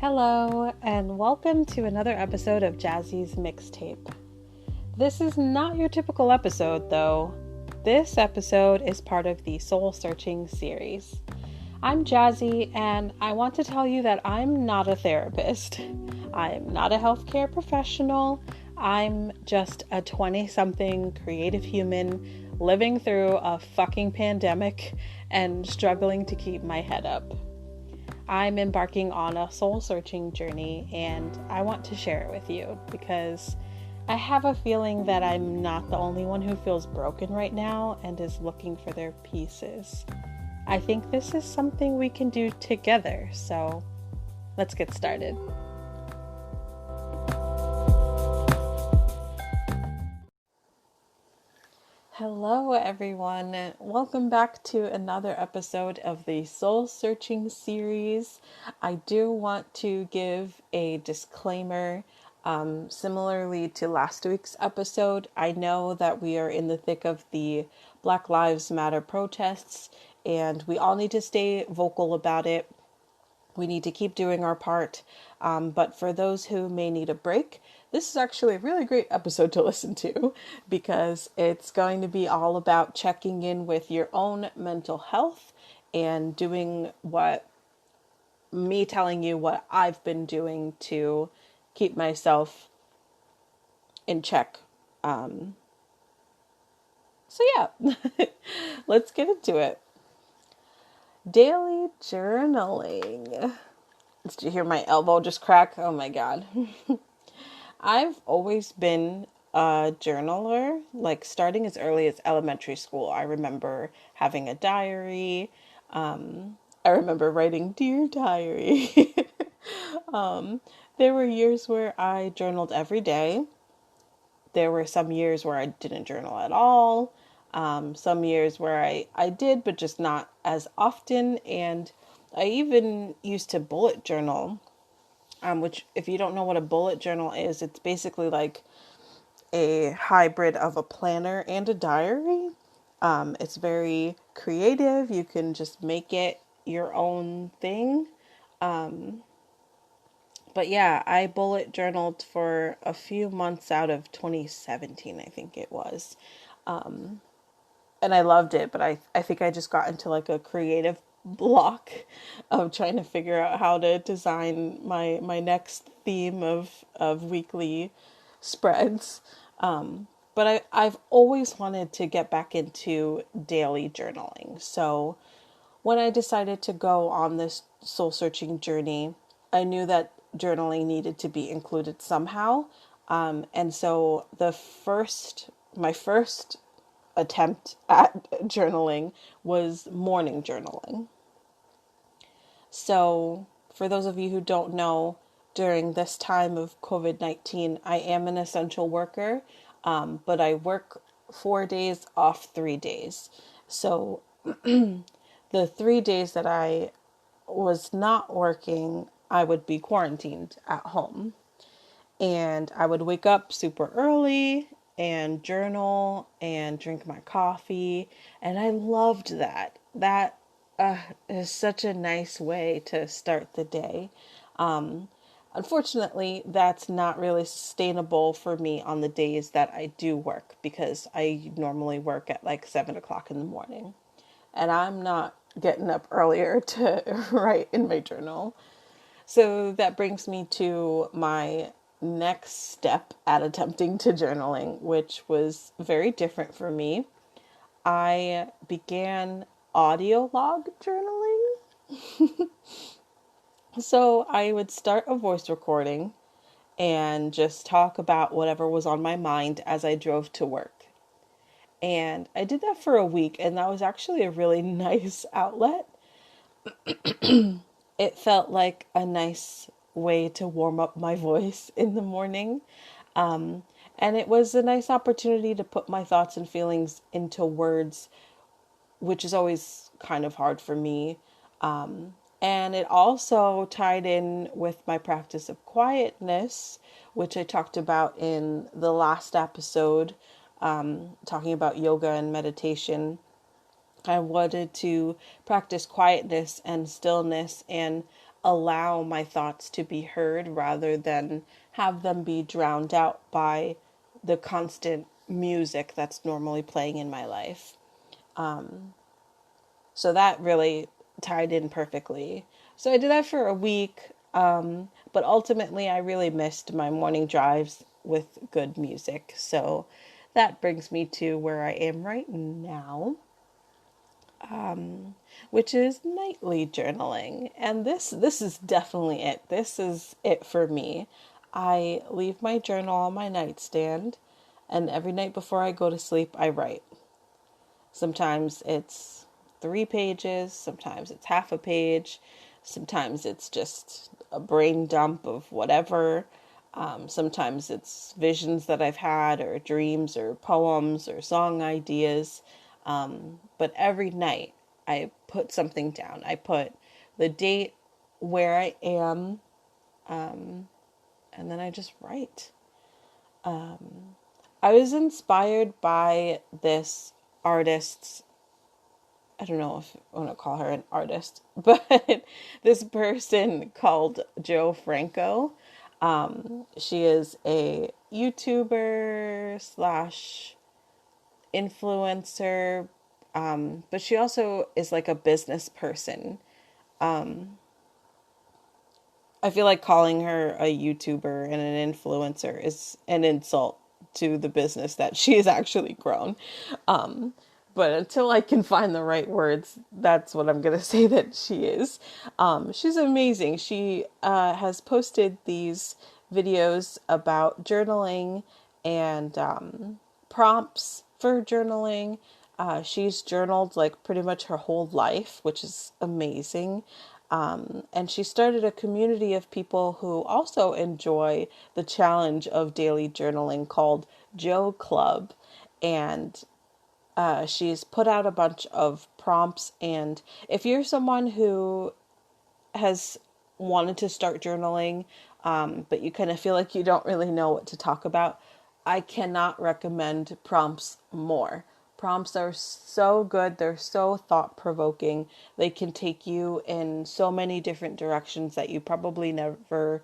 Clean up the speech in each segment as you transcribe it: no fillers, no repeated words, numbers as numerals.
Hello, and welcome to another episode of Jazzy's Mixtape. This is not your typical episode, though. This episode is part of the Soul Searching series. I'm Jazzy, and I want to tell you that I'm not a therapist. I'm not a healthcare professional. I'm just a 20-something creative human living through a fucking pandemic and struggling to keep my head up. I'm embarking on a soul-searching journey, and I want to share it with you because I have a feeling that I'm not the only one who feels broken right now and is looking for their pieces. I think this is something we can do together, so let's get started. Hello everyone, welcome back to another episode of the Soul Searching series. I do want to give a disclaimer. Similarly to last week's episode, I know that we are in the thick of the Black Lives Matter protests and we all need to stay vocal about it. We need to keep doing our part. But for those who may need a break, this is actually a really great episode to listen to because it's going to be all about checking in with your own mental health and doing telling you what I've been doing to keep myself in check. So yeah, let's get into it. Daily journaling. Did you hear my elbow just crack? Oh my God. I've always been a journaler, like starting as early as elementary school. I remember having a diary. I remember writing Dear Diary. There were years where I journaled every day. There were some years where I didn't journal at all. Some years where I did, but just not as often. And I even used to bullet journal, which if you don't know what a bullet journal is, it's basically like a hybrid of a planner and a diary. It's very creative. You can just make it your own thing. But yeah, I bullet journaled for a few months out of 2017, I think it was. And I loved it, but I think I just got into like a creative block of trying to figure out how to design my next theme of weekly spreads. But I've always wanted to get back into daily journaling. So when I decided to go on this soul searching journey, I knew that journaling needed to be included somehow. And so my first attempt at journaling was morning journaling. So for those of you who don't know, during this time of COVID-19, I am an essential worker, but I work 4 days, off 3 days. So the 3 days that I was not working, I would be quarantined at home. And I would wake up super early and journal and drink my coffee. And I loved that. That is such a nice way to start the day. Unfortunately, that's not really sustainable for me on the days that I do work because I normally work at like 7 o'clock in the morning. And I'm not getting up earlier to write in my journal. So that brings me to my next step at attempting to journaling, which was very different for me. I began audio log journaling. So I would start a voice recording and just talk about whatever was on my mind as I drove to work. And I did that for a week, and that was actually a really nice outlet. It felt like a nice way to warm up my voice in the morning. And it was a nice opportunity to put my thoughts and feelings into words, which is always kind of hard for me. And it also tied in with my practice of quietness, which I talked about in the last episode, talking about yoga and meditation. I wanted to practice quietness and stillness, and allow my thoughts to be heard rather than have them be drowned out by the constant music that's normally playing in my life. So that really tied in perfectly. So I did that for a week, but ultimately I really missed my morning drives with good music. So that brings me to where I am right now, which is nightly journaling. And this is definitely it. This is it for me. I leave my journal on my nightstand, and every night before I go to sleep, I write. Sometimes it's 3 pages, sometimes it's half a page, sometimes it's just a brain dump of whatever. Sometimes it's visions that I've had, or dreams, or poems, or song ideas. But every night I put something down. I put the date, where I am, and then I just write. I was inspired by this artist's, I don't know if I want to call her an artist, but this person called Joe Franco. She is a YouTuber slash influencer, but she also is like a business person. I feel like calling her a YouTuber and an influencer is an insult to the business that she has actually grown. But until I can find the right words, that's what I'm going to say that she is. She's amazing. She has posted these videos about journaling and prompts for journaling. She's journaled like pretty much her whole life, which is amazing. And she started a community of people who also enjoy the challenge of daily journaling called Joe Club. And she's put out a bunch of prompts. And if you're someone who has wanted to start journaling, but you kind of feel like you don't really know what to talk about, I cannot recommend prompts more. Prompts are so good. They're so thought-provoking. They can take you in so many different directions that you probably never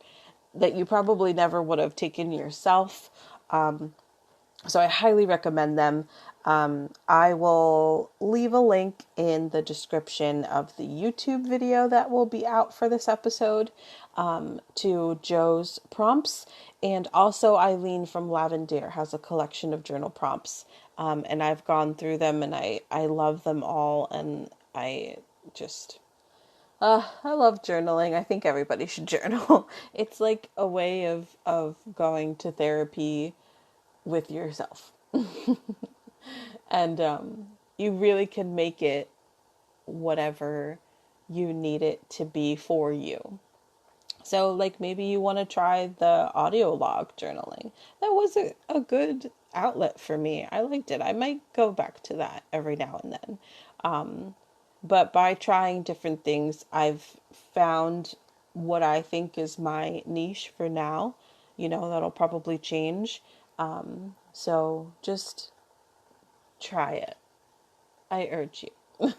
would have taken yourself. So I highly recommend them. I will leave a link in the description of the YouTube video that will be out for this episode, to Joe's prompts. And also Eileen from Lavender has a collection of journal prompts. And I've gone through them, and I love them all. And I just, I love journaling. I think everybody should journal. It's like a way of going to therapy with yourself. And you really can make it whatever you need it to be for you. So, like, maybe you want to try the audio log journaling. That was a good outlet for me. I liked it. I might go back to that every now and then. But by trying different things, I've found what I think is my niche for now. That'll probably change. So just try it. I urge you.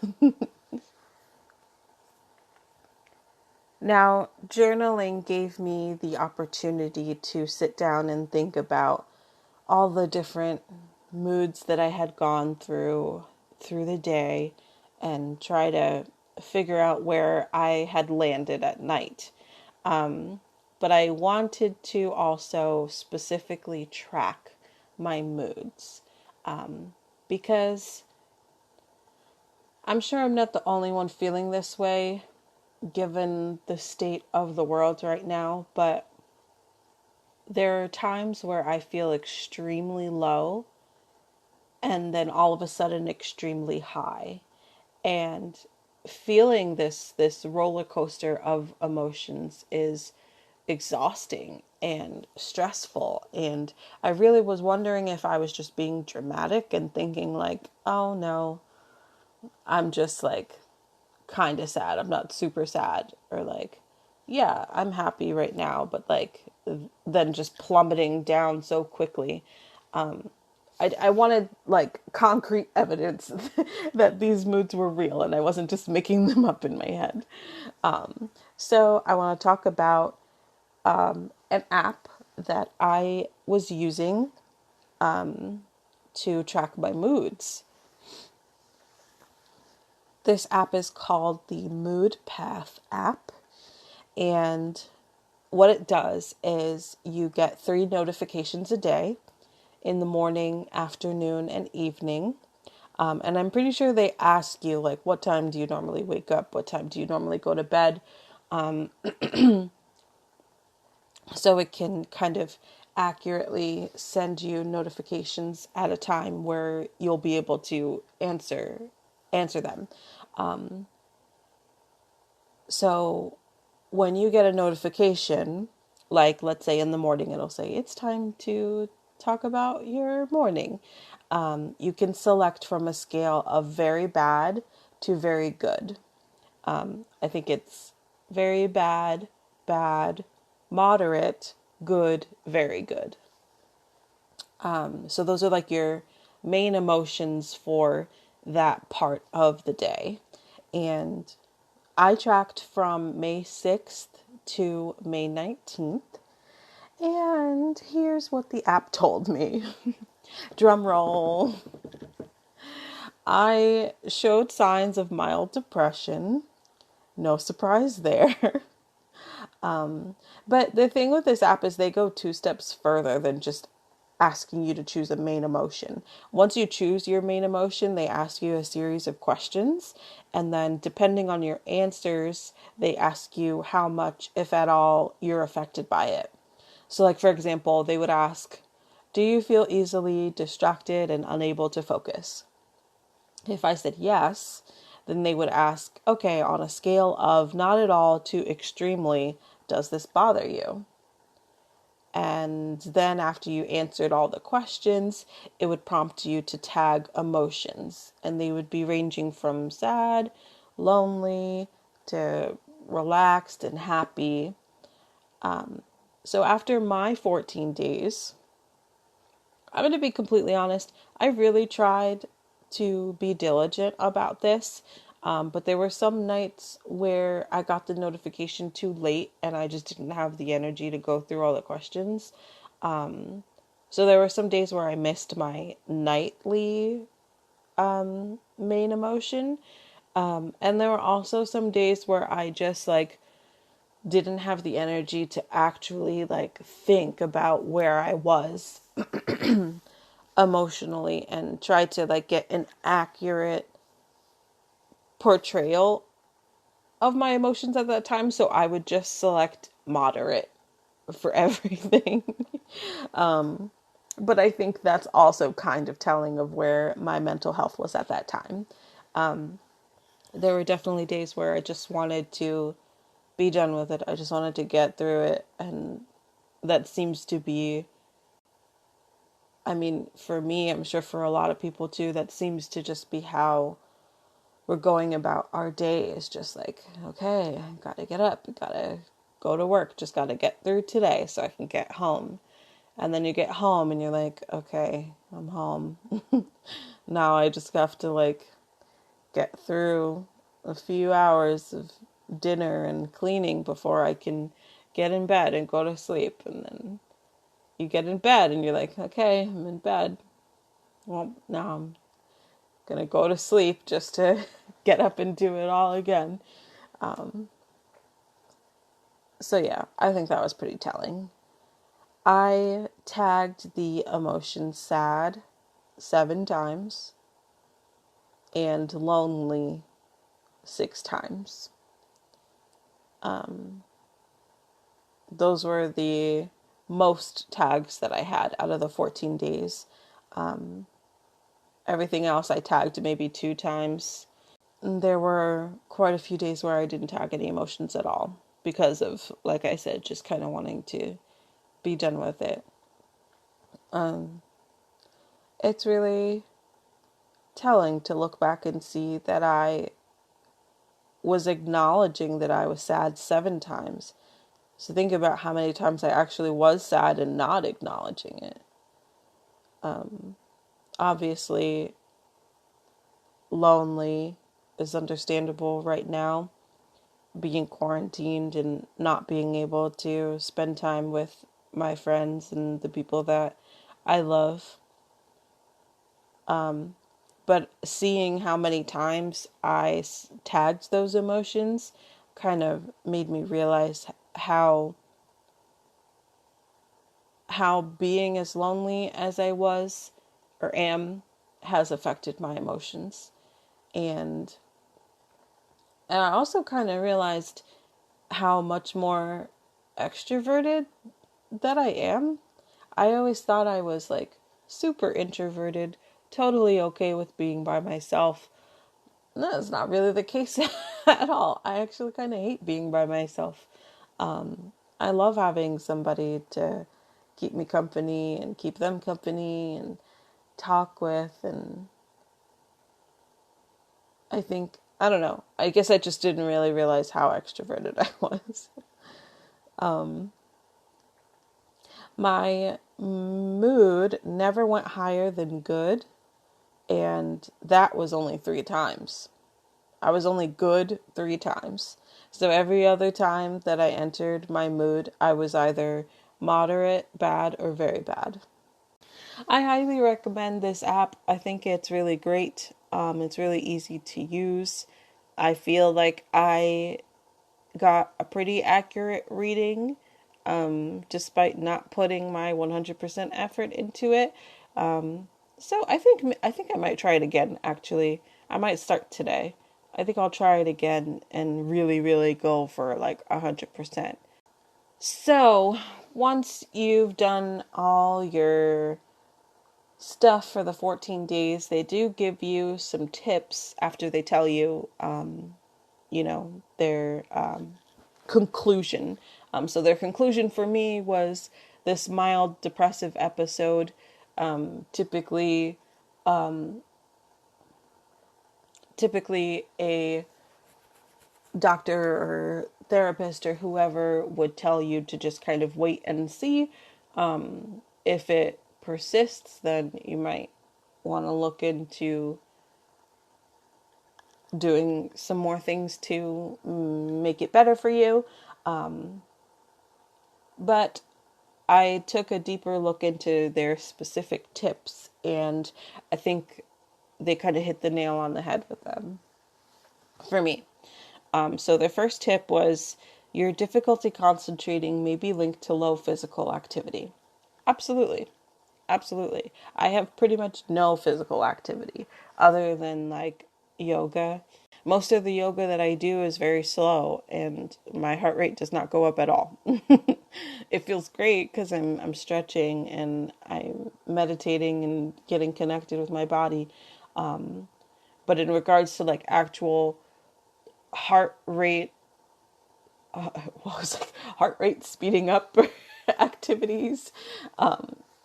Now, journaling gave me the opportunity to sit down and think about all the different moods that I had gone through the day, and try to figure out where I had landed at night. But I wanted to also specifically track my moods, because I'm sure I'm not the only one feeling this way given the state of the world right now, but there are times where I feel extremely low and then all of a sudden extremely high. And feeling this roller coaster of emotions is exhausting and stressful. And I really was wondering if I was just being dramatic and thinking like, oh no, I'm just like kind of sad. I'm not super sad. Or like, yeah, I'm happy right now, but like then just plummeting down so quickly. I wanted like concrete evidence that these moods were real and I wasn't just making them up in my head. So I want to talk about an app that I was using to track my moods. This app is called the Mood Path app. And what it does is you get 3 notifications a day in the morning, afternoon, and evening. And I'm pretty sure they ask you, like, what time do you normally wake up? What time do you normally go to bed? So it can kind of accurately send you notifications at a time where you'll be able to answer them. So when you get a notification, like let's say in the morning, it'll say it's time to talk about your morning. You can select from a scale of very bad to very good. I think it's very bad, bad, moderate, good, very good. So those are like your main emotions for that part of the day. And I tracked from May 6th to May 19th. And here's what the app told me. Drum roll. I showed signs of mild depression. No surprise there. But the thing with this app is they go 2 steps further than just asking you to choose a main emotion. Once you choose your main emotion, they ask you a series of questions. And then depending on your answers, they ask you how much, if at all, you're affected by it. So like, for example, they would ask, do you feel easily distracted and unable to focus? If I said yes, then they would ask, okay, on a scale of not at all to extremely, does this bother you? And then after you answered all the questions, it would prompt you to tag emotions. And they would be ranging from sad, lonely, to relaxed and happy. So after my 14 days, I'm going to be completely honest, I really tried to be diligent about this. But there were some nights where I got the notification too late and I just didn't have the energy to go through all the questions. So there were some days where I missed my nightly main emotion. And there were also some days where I just like didn't have the energy to actually like think about where I was emotionally and try to like get an accurate portrayal of my emotions at that time. So I would just select moderate for everything. But I think that's also kind of telling of where my mental health was at that time. There were definitely days where I just wanted to be done with it. I just wanted to get through it. And that seems to be, I mean, for me, I'm sure for a lot of people too, that seems to just be how we're going about our day, is just like, okay, I gotta get up, gotta go to work, just gotta get through today so I can get home. And then you get home and you're like, okay, I'm home. Now I just have to like get through a few hours of dinner and cleaning before I can get in bed and go to sleep. And then you get in bed and you're like, okay, I'm in bed. Well, now I'm gonna go to sleep just to get up and do it all again. So yeah, I think that was pretty telling. I tagged the emotion sad 7 times and lonely 6 times. Those were the most tags that I had out of the 14 days. Everything else I tagged maybe 2 times. There were quite a few days where I didn't tag any emotions at all because of, like I said, just kind of wanting to be done with it. It's really telling to look back and see that I was acknowledging that I was sad 7 times. So think about how many times I actually was sad and not acknowledging it. obviously lonely is understandable right now, being quarantined and not being able to spend time with my friends and the people that I love. But seeing how many times I tagged those emotions kind of made me realize how being as lonely as I was or am has affected my emotions. And I also kind of realized how much more extroverted that I am. I always thought I was like super introverted, totally okay with being by myself. That's not really the case at all. I actually kind of hate being by myself. I love having somebody to keep me company and keep them company and talk with. And I don't know, I guess I just didn't really realize how extroverted I was. My mood never went higher than good, and that was only 3 times. I was only good 3 times. So every other time that I entered my mood, I was either moderate, bad, or very bad. I highly recommend this app. I think it's really great. It's really easy to use. I feel like I got a pretty accurate reading, despite not putting my 100% effort into it. So I think I might try it again. Actually, I might start today. I think I'll try it again and really, really go for like 100%. So once you've done all your stuff for the 14 days, they do give you some tips after they tell you, their conclusion. So their conclusion for me was this mild depressive episode. Typically, typically a doctor or therapist or whoever would tell you to just kind of wait and see. If it persists, then you might want to look into doing some more things to make it better for you. But I took a deeper look into their specific tips, and I think they kind of hit the nail on the head with them for me. So their first tip was your difficulty concentrating may be linked to low physical activity. Absolutely. Absolutely. I have pretty much no physical activity other than like yoga. Most of the yoga that I do is very slow and my heart rate does not go up at all. It feels great because I'm stretching and I'm meditating and getting connected with my body. But in regards to like actual heart rate, heart rate speeding up activities,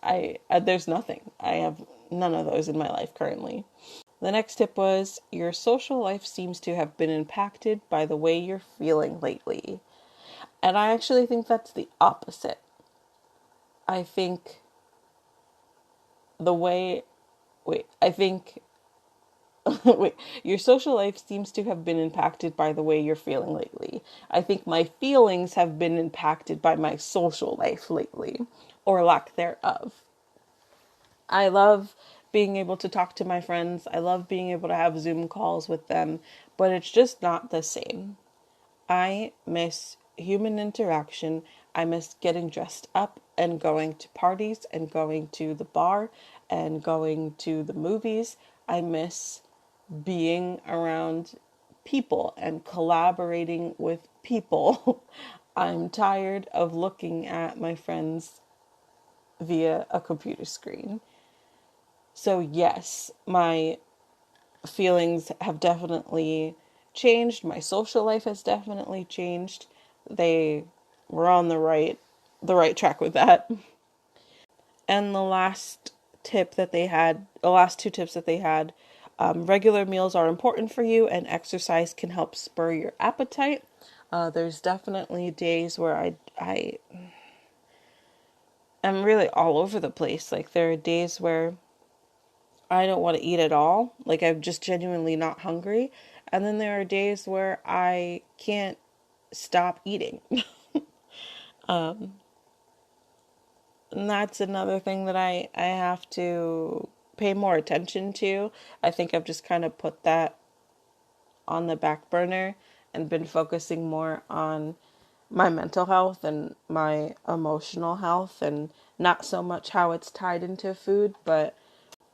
I there's nothing. I have none of those in my life currently. The next tip was your social life seems to have been impacted by the way you're feeling lately. And I actually think that's the opposite. I think the way, wait, I think, wait, your social life seems to have been impacted by the way you're feeling lately. I think my feelings have been impacted by my social life lately, or lack thereof. I love being able to talk to my friends. I love being able to have Zoom calls with them, but it's just not the same. I miss human interaction. I miss getting dressed up and going to parties and going to the bar and going to the movies. I miss being around people and collaborating with people. I'm tired of looking at my friends via a computer screen. So, yes, my feelings have definitely changed. My social life has definitely changed. They were on the right track with that. And the last 2 tips that they had, regular meals are important for you, and exercise can help spur your appetite. There's definitely days where I am really all over the place. Like there are days where I don't want to eat at all. Like, I'm just genuinely not hungry. And then there are days where I can't stop eating. And that's another thing that I have to pay more attention to. I think I've just kind of put that on the back burner and been focusing more on my mental health and my emotional health and not so much how it's tied into food. But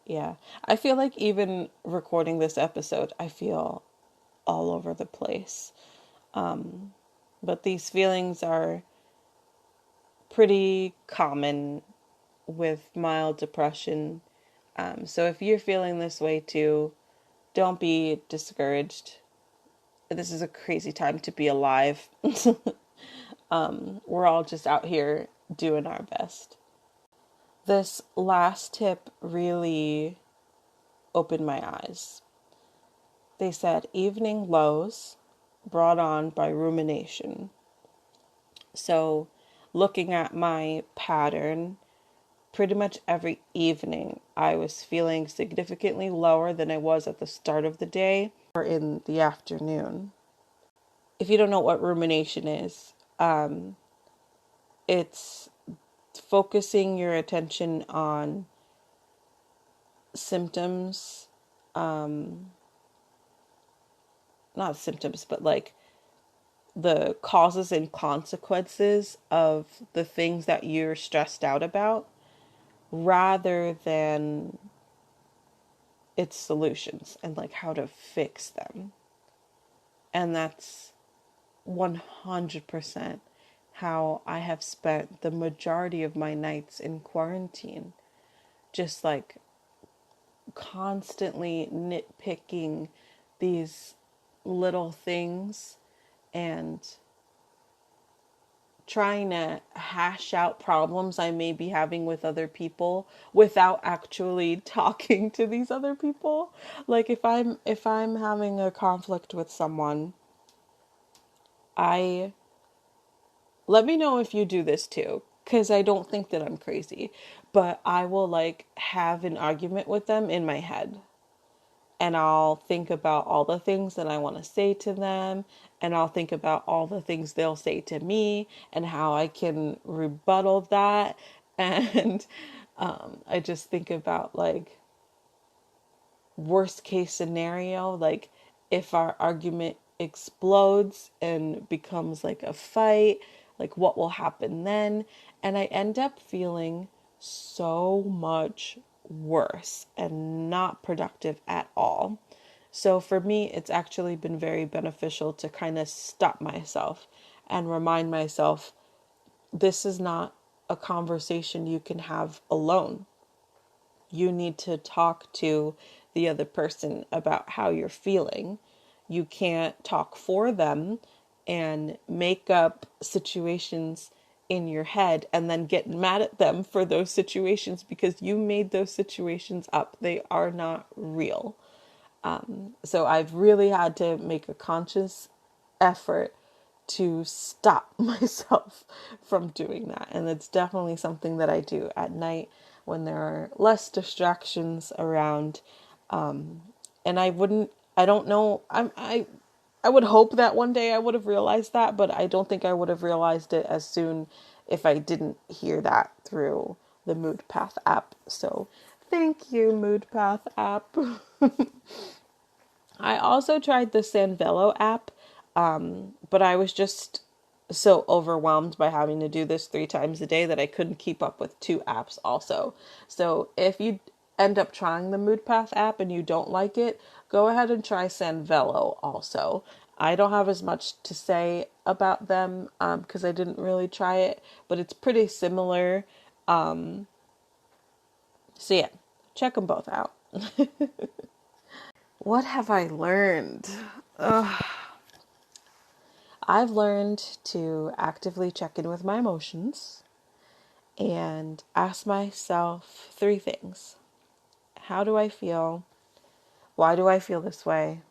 yeah, I feel like even recording this episode, I feel all over the place. But these feelings are pretty common with mild depression. So if you're feeling this way too, don't be discouraged. This is a crazy time to be alive. We're all just out here doing our best. This last tip really opened my eyes. They said evening lows brought on by rumination. So, looking at my pattern, pretty much every evening I was feeling significantly lower than I was at the start of the day or in the afternoon. If you don't know what rumination is, it's focusing your attention on symptoms, not symptoms, but like the causes and consequences of the things that you're stressed out about rather than its solutions and like how to fix them. And that's 100% how I have spent the majority of my nights in quarantine. Just like constantly nitpicking these little things and trying to hash out problems I may be having with other people without actually talking to these other people. Like if I'm having a conflict with someone, I let me know if you do this too, cuz I don't think that I'm crazy, but I will like have an argument with them in my head. And I'll think about all the things that I want to say to them, and I'll think about all the things they'll say to me and how I can rebuttal that. And I just think about like worst case scenario, like if our argument explodes and becomes like a fight, like what will happen then? And I end up feeling so much worse and not productive at all. So for me, it's actually been very beneficial to kind of stop myself and remind myself this is not a conversation you can have alone. You need to talk to the other person about how you're feeling. You can't talk for them and make up situations in your head and then get mad at them for those situations because you made those situations up. They are not real. So I've really had to make a conscious effort to stop myself from doing that. And it's definitely something that I do at night when there are less distractions around. And I don't know, I would hope that one day I would have realized that, but I don't think I would have realized it as soon if I didn't hear that through the Mood Path app. So thank you, Mood Path app. I also tried the Sanvello app, but I was just so overwhelmed by having to do this 3 times a day that I couldn't keep up with 2 apps also. So if you end up trying the Mood Path app and you don't like it, go ahead and try Sanvello also. I don't have as much to say about them because I didn't really try it, but it's pretty similar. So yeah, check them both out. What have I learned? I've learned to actively check in with my emotions and ask myself 3 things. How do I feel? Why do I feel this way?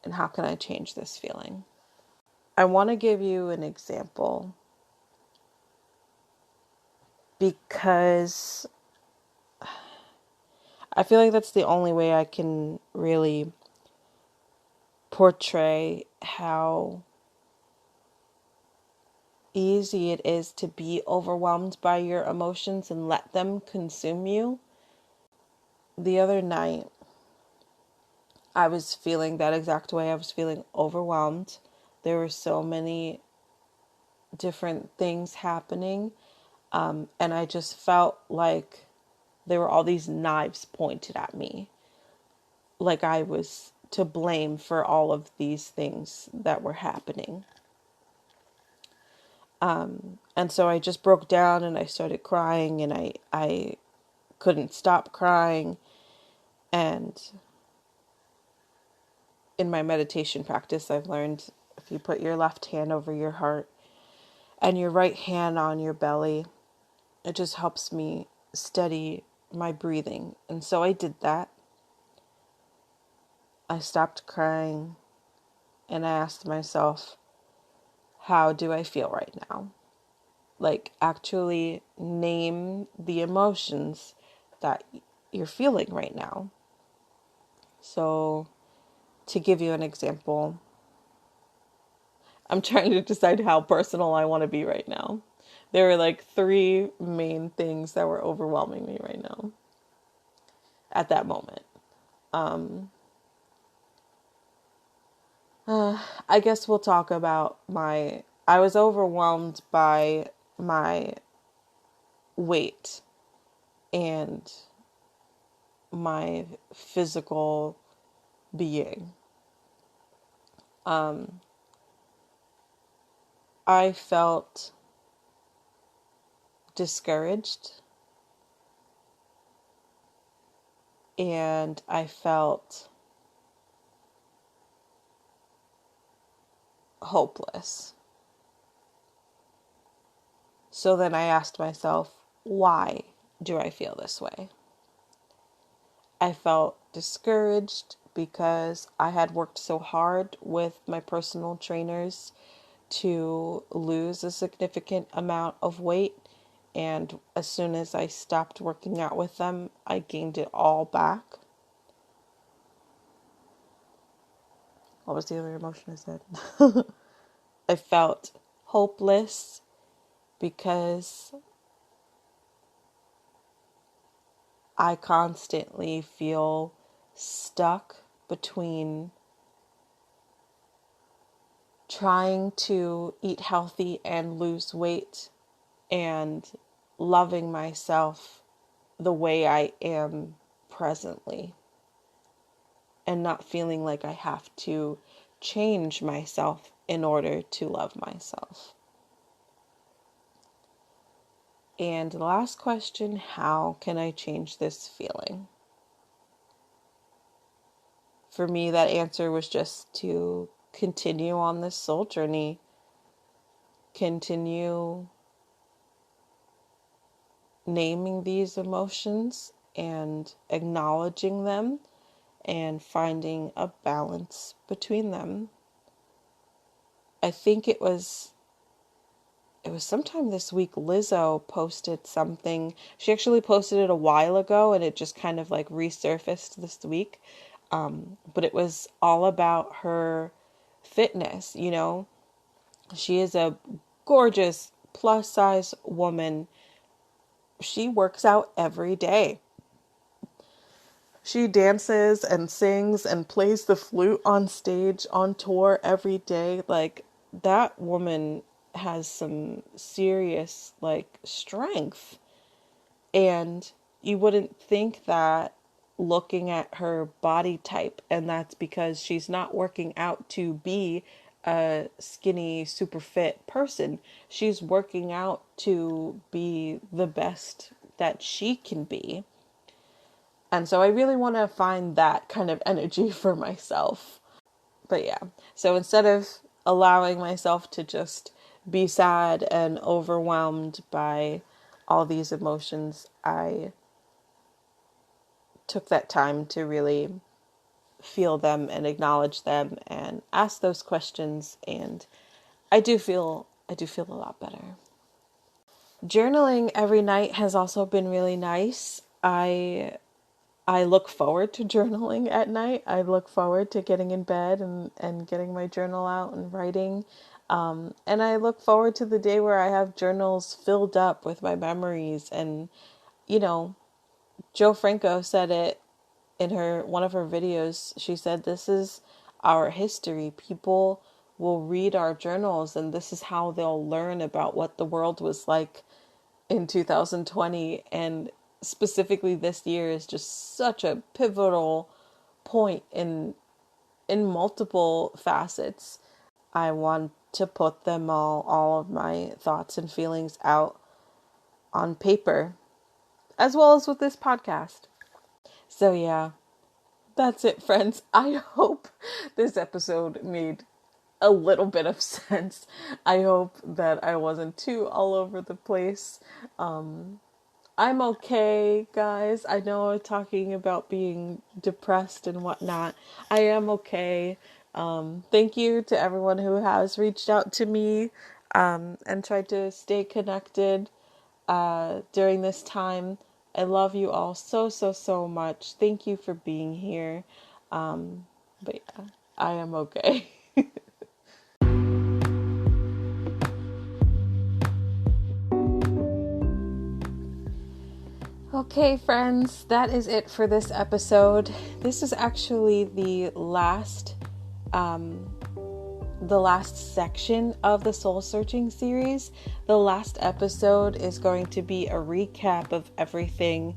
And how can I change this feeling? I want to give you an example because I feel like that's the only way I can really portray how easy it is to be overwhelmed by your emotions and let them consume you. The other night, I was feeling that exact way. I was feeling overwhelmed. There were so many different things happening. And I just felt like there were all these knives pointed at me. Like I was to blame for all of these things that were happening. And so I just broke down and I started crying, and I couldn't stop crying. And in my meditation practice, I've learned if you put your left hand over your heart and your right hand on your belly, it just helps me steady my breathing. And so I did that. I stopped crying and I asked myself, how do I feel right now? Like, actually name the emotions that you're feeling right now. So, to give you an example, I'm trying to decide how personal I want to be right now. There were like three main things that were overwhelming me right now at that moment. I guess we'll talk about I was overwhelmed by my weight and my physical being. I felt discouraged and I felt hopeless. So then I asked myself, why do I feel this way? I felt discouraged because I had worked so hard with my personal trainers to lose a significant amount of weight. And as soon as I stopped working out with them, I gained it all back. What was the other emotion I said? I felt hopeless because I constantly feel stuck between trying to eat healthy and lose weight and loving myself the way I am presently and not feeling like I have to change myself in order to love myself. And the last question, how can I change this feeling? For me, that answer was just to continue on this soul journey, continue naming these emotions and acknowledging them and finding a balance between them. I think it was sometime this week Lizzo posted something. She actually posted it a while ago and it just kind of like resurfaced this week. But it was all about her fitness, you know. She is a gorgeous plus size woman. She works out every day. She dances and sings and plays the flute on stage, on tour every day. Like, that woman has some serious, like, strength. And you wouldn't think that looking at her body type, and that's because she's not working out to be a skinny, super fit person. She's working out to be the best that she can be. And so I really want to find that kind of energy for myself. But yeah, so instead of allowing myself to just be sad and overwhelmed by all these emotions, I took that time to really feel them and acknowledge them and ask those questions, and I do feel a lot better. Journaling every night has also been really nice. I I look forward to journaling at night. I look forward to getting in bed and getting my journal out and writing. And I look forward to the day where I have journals filled up with my memories. And, you know, Joe Franco said it in one of her videos. She said, "This is our history. People will read our journals, and this is how they'll learn about what the world was like in 2020." And specifically this year is just such a pivotal point in multiple facets. I want to put them all of my thoughts and feelings out on paper, as well as with this podcast. So yeah, that's it, friends. I hope this episode made a little bit of sense. I hope that I wasn't too all over the place. I'm okay, guys. I know I'm talking about being depressed and whatnot. I am okay. Thank you to everyone who has reached out to me and tried to stay connected during this time. I love you all so much. Thank you for being here. But yeah, I am okay. Okay, friends, that is it for this episode. This is actually the last section of the Soul Searching series. The last episode is going to be a recap of everything,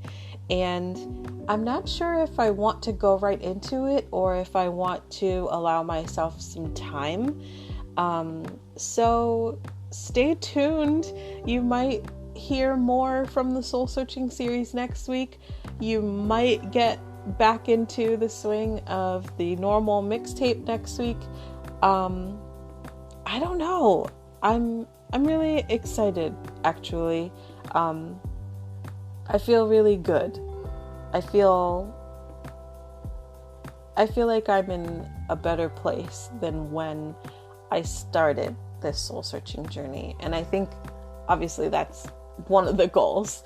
and I'm not sure if I want to go right into it or if I want to allow myself some time. So stay tuned. You might hear more from the Soul Searching series next week. You might get back into the swing of the normal mixtape next week. I don't know. I'm really excited, actually. I feel really good. I feel like I'm in a better place than when I started this soul searching journey. And I think obviously that's one of the goals.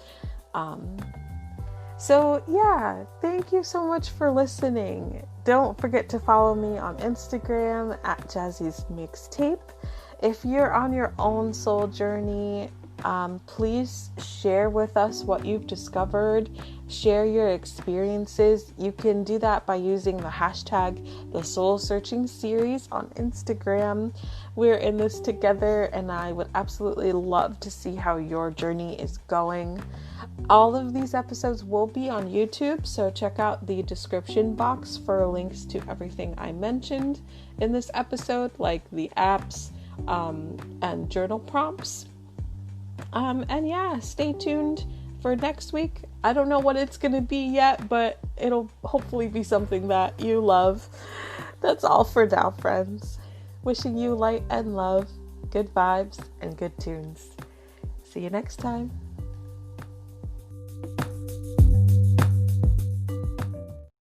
So yeah, thank you so much for listening. Don't forget to follow me on Instagram at Jazzy's Mixtape. If you're on your own soul journey, please share with us what you've discovered. Share your experiences. You can do that by using the hashtag the Soul Searching series on Instagram. We're in this together, and I would absolutely love to see how your journey is going. All of these episodes will be on YouTube, so check out the description box for links to everything I mentioned in this episode, like the apps and journal prompts. And yeah, stay tuned for next week. I don't know what it's going to be yet, but it'll hopefully be something that you love. That's all for now, friends. Wishing you light and love, good vibes, and good tunes. See you next time.